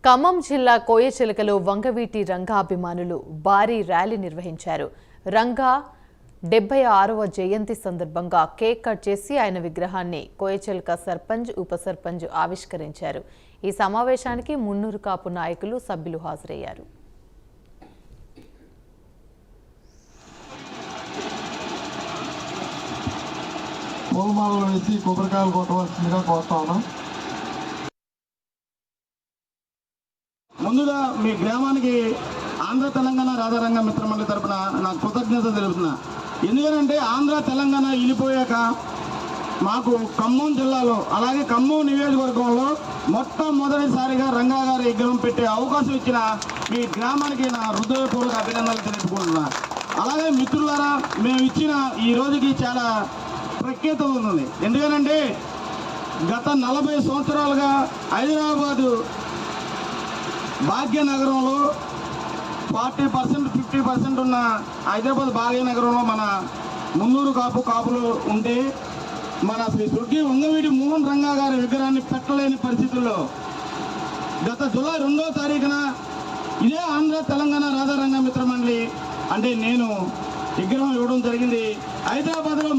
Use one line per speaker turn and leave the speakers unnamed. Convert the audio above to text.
ఖమ్మం జిల్లా కోయచిలకలో వంగవీటి రంగా అభిమానులు భారీ ర్యాలీ నిర్వహించారు. రంగా 76వ జయంతి సందర్భంగా కేక్ కట్ చేసి ఆయన విగ్రహాన్ని కోయచిలక సర్పంచ్, ఉప సర్పంచ్ ఆవిష్కరించారు. ఈ సమావేశానికి మున్నూరు కాపు నాయకులు, సభ్యులు హాజరయ్యారు.
పూలమాలలు వేసి కొబ్బరికాయలు కొట్టవలసిందిగా కోరుతాను.
ముందుగా మీ గ్రామానికి ఆంధ్ర తెలంగాణ రాధారంగ మిత్రమండలి తరపున నాకు కృతజ్ఞత తెలుపుతున్నా. ఎందుకంటే ఆంధ్ర తెలంగాణ వెళ్ళిపోయాక మాకు ఖమ్మం జిల్లాలో అలాగే ఖమ్మం నియోజకవర్గంలో మొట్టమొదటిసారిగా రంగా గారి విగ్రహం పెట్టే అవకాశం ఇచ్చిన మీ గ్రామానికి నా హృదయపూర్వక అభినందనలు తెలుపుకుంటున్నా. అలాగే మిత్రులారా, మేము ఇచ్చిన ఈ రోజుకి చాలా ప్రఖ్యాత ఉంది. ఎందుకనంటే గత 40 సంవత్సరాలుగా హైదరాబాదు భాగ్యనగరంలో 40% 50% ఉన్న హైదరాబాద్ భాగ్యనగరంలో మన మున్నూరు కాపులు ఉంటే మన శ్రీ స్వర్గీయ వంగవీటి మోహన్ రంగా గారి విగ్రహాన్ని పెట్టలేని పరిస్థితుల్లో గత జూలై 2వ తారీఖున ఇదే ఆంధ్ర తెలంగాణ రాధారంగ మిత్రమండలి అంటే నేను విగ్రహం ఇవ్వడం జరిగింది. హైదరాబాద్లో